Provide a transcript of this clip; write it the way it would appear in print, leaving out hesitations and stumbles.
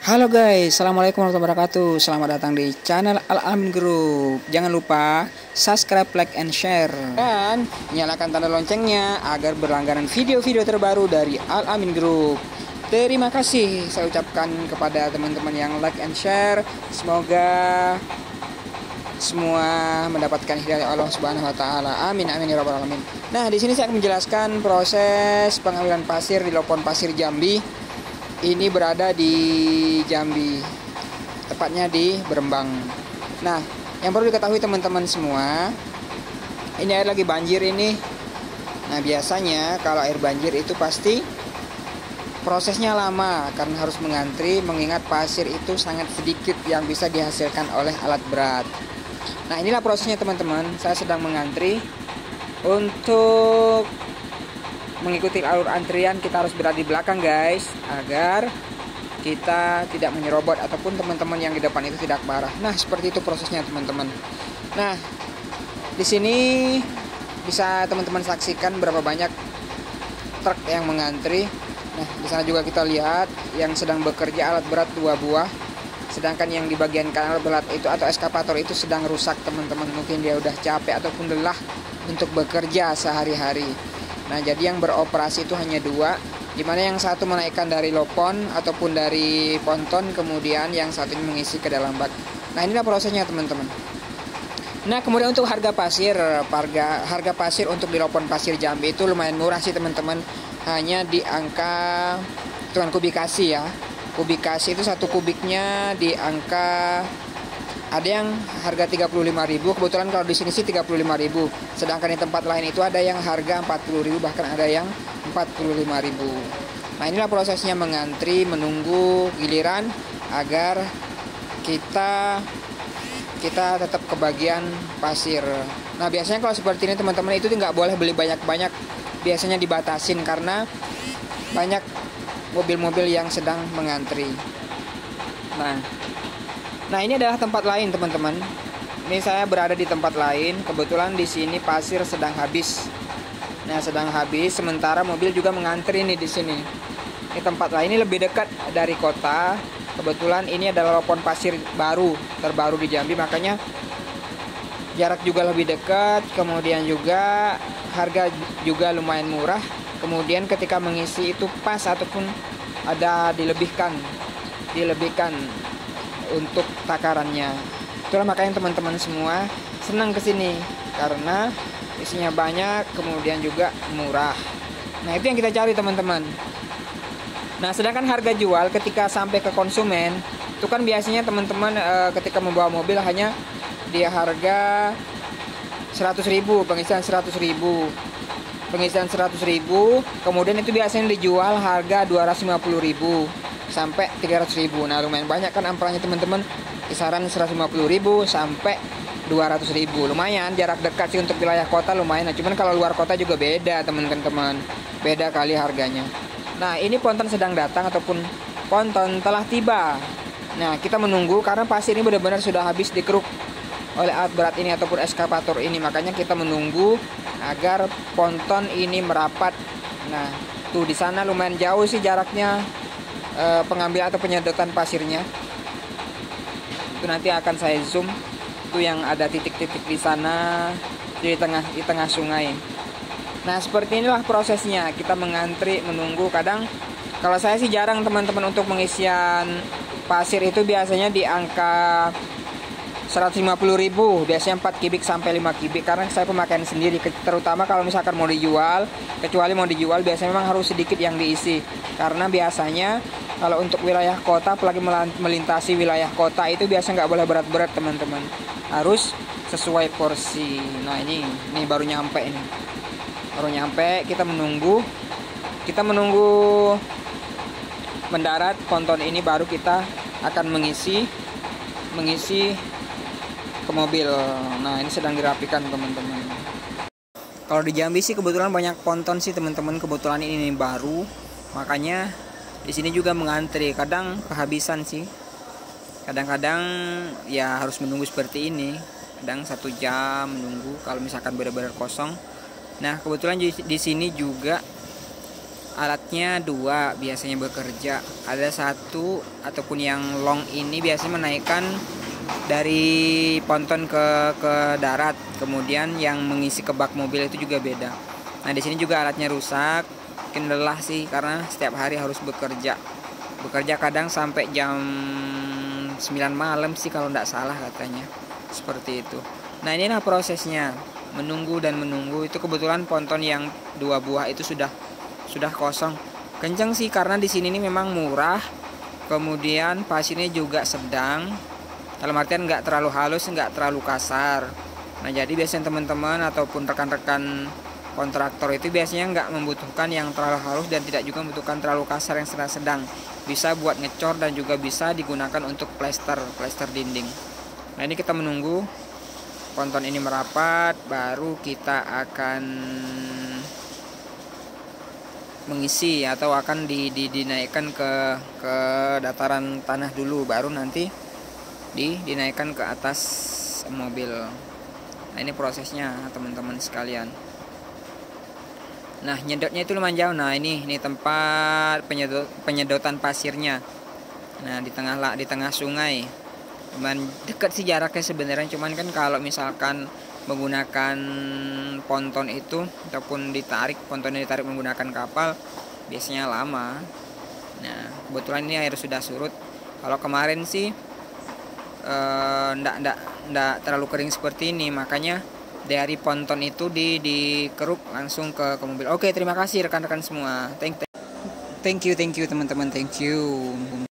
Halo guys, assalamualaikum warahmatullahi wabarakatuh. Selamat datang di channel Al-Amin Group. Jangan lupa subscribe, like, and share, dan nyalakan tanda loncengnya agar berlangganan video-video terbaru dari Al-Amin Group. Terima kasih saya ucapkan kepada teman-teman yang like and share. Semoga semua mendapatkan hidayah Allah Subhanahu wa taala. Amin amin ya rabbal alamin. Nah, di sini saya akan menjelaskan proses pengambilan pasir di Lopon Pasir Jambi. Ini berada di Jambi, tepatnya di Berembang. Nah, yang perlu diketahui teman-teman semua, ini air lagi banjir ini. Nah, biasanya kalau air banjir itu pasti prosesnya lama karena harus mengantri, mengingat pasir itu sangat sedikit yang bisa dihasilkan oleh alat berat. Nah, inilah prosesnya teman-teman. Saya sedang mengantri. Untuk mengikuti alur antrian kita harus berada di belakang guys, agar kita tidak menyerobot ataupun teman-teman yang di depan itu tidak marah. Nah, seperti itu prosesnya teman-teman. Nah, di sini bisa teman-teman saksikan berapa banyak truk yang mengantri. Nah, di sana juga kita lihat yang sedang bekerja alat berat 2 buah. Sedangkan yang di bagian kanan alat berat itu atau eskavator itu sedang rusak teman-teman. Mungkin dia udah capek ataupun lelah untuk bekerja sehari-hari. Nah, jadi yang beroperasi itu hanya 2, dimana yang satu menaikkan dari lopon ataupun dari ponton, kemudian yang satunya mengisi ke dalam bak. Nah, inilah prosesnya teman-teman. Nah, kemudian untuk harga pasir untuk di Lopon Pasir Jambi itu lumayan murah sih teman-teman. Hanya di angka hitungan kubikasi ya. Kubikasi itu 1 kubiknya di angka, ada yang harga 35.000, kebetulan kalau di sini sih 35.000. Sedangkan di tempat lain itu ada yang harga 40.000, bahkan ada yang 45.000. Nah, inilah prosesnya mengantri menunggu giliran agar kita tetap kebagian pasir. Nah, biasanya kalau seperti ini teman-teman itu nggak boleh beli banyak-banyak. Biasanya dibatasin karena banyak mobil-mobil yang sedang mengantri. Nah, ini adalah tempat lain teman-teman. Ini saya berada di tempat lain. Kebetulan di sini pasir sedang habis. Nah, sedang habis. Sementara mobil juga mengantri nih di sini. Ini tempat lain, ini lebih dekat dari kota. Kebetulan ini adalah Lopon Pasir terbaru di Jambi, makanya jarak juga lebih dekat. Kemudian juga harga juga lumayan murah. Kemudian ketika mengisi itu pas ataupun ada dilebihkan untuk takarannya. Itulah makanya teman-teman semua senang kesini karena isinya banyak, kemudian juga murah. Nah, itu yang kita cari teman-teman. Nah, sedangkan harga jual ketika sampai ke konsumen itu kan biasanya teman-teman ketika membawa mobil hanya dia harga 100.000, pengisian 100.000. Pengisian 100.000, kemudian itu biasanya dijual harga 250.000 sampai 300.000. Nah, lumayan banyak kan amperannya teman-teman, kisaran 150.000 sampai 200.000. Lumayan jarak dekat sih untuk wilayah kota, lumayan. Nah, cuman kalau luar kota juga beda teman-teman, beda kali harganya. Nah, ini ponton sedang datang ataupun ponton telah tiba. Nah, kita menunggu karena pasir ini benar-benar sudah habis dikeruk oleh alat berat ini ataupun eskavator ini, makanya kita menunggu agar ponton ini merapat. Nah, tuh di sana lumayan jauh sih jaraknya pengambilan atau penyedotan pasirnya. Itu nanti akan saya zoom. Itu yang ada titik-titik di sana di tengah sungai. Nah, seperti inilah prosesnya. Kita mengantri, menunggu. Kadang kalau saya sih jarang teman-teman untuk pengisian pasir itu biasanya di angka 150.000, biasanya 4 kubik sampai 5 kubik karena saya pemakaian sendiri, terutama kalau misalkan mau dijual. Kecuali mau dijual biasanya memang harus sedikit yang diisi, karena biasanya kalau untuk wilayah kota, apalagi melintasi wilayah kota itu biasanya nggak boleh berat-berat teman-teman, harus sesuai porsi. Nah, ini baru nyampe ini, kita menunggu mendarat ponton ini, baru kita akan mengisi ke mobil. Nah, ini sedang dirapikan teman-teman. Kalau di Jambi sih kebetulan banyak ponton sih teman-teman. Kebetulan ini baru, makanya di sini juga mengantri. Kadang kehabisan sih. Kadang-kadang ya harus menunggu seperti ini. Kadang 1 jam menunggu kalau misalkan benar-benar kosong. Nah, kebetulan di sini juga alatnya dua biasanya bekerja. Ada satu ataupun yang long ini biasanya menaikkan dari ponton ke darat, kemudian yang mengisi ke bak mobil itu juga beda. Nah di sini juga alatnya rusak, mungkin lelah sih karena setiap hari harus bekerja kadang sampai jam 9 malam sih kalau tidak salah katanya, seperti itu. Nah inilah prosesnya, menunggu dan menunggu. Itu kebetulan ponton yang 2 buah itu sudah kosong. Kenceng sih karena di sini ini memang murah, kemudian pasirnya juga sedang, dalam artian nggak terlalu halus, nggak terlalu kasar. Nah jadi biasanya teman-teman ataupun rekan-rekan kontraktor itu biasanya nggak membutuhkan yang terlalu halus dan tidak juga membutuhkan terlalu kasar, yang sedang. Bisa buat ngecor dan juga bisa digunakan untuk plester dinding. Nah ini kita menunggu ponton ini merapat, baru kita akan mengisi atau akan dinaikkan ke dataran tanah dulu, baru nanti dinaikkan ke atas mobil. Nah ini prosesnya teman-teman sekalian. Nah nyedotnya itu lumayan jauh. Nah ini tempat penyedotan pasirnya. Nah di tengah sungai. Cuman dekat sih jaraknya sebenarnya, cuman kan kalau misalkan menggunakan ponton itu ataupun pontonnya ditarik menggunakan kapal biasanya lama. Nah kebetulan ini air sudah surut. Kalau kemarin sih ndak terlalu kering seperti ini, makanya dari ponton itu dikeruk langsung ke mobil. Oke, terima kasih rekan-rekan semua. Thank you teman-teman, thank you.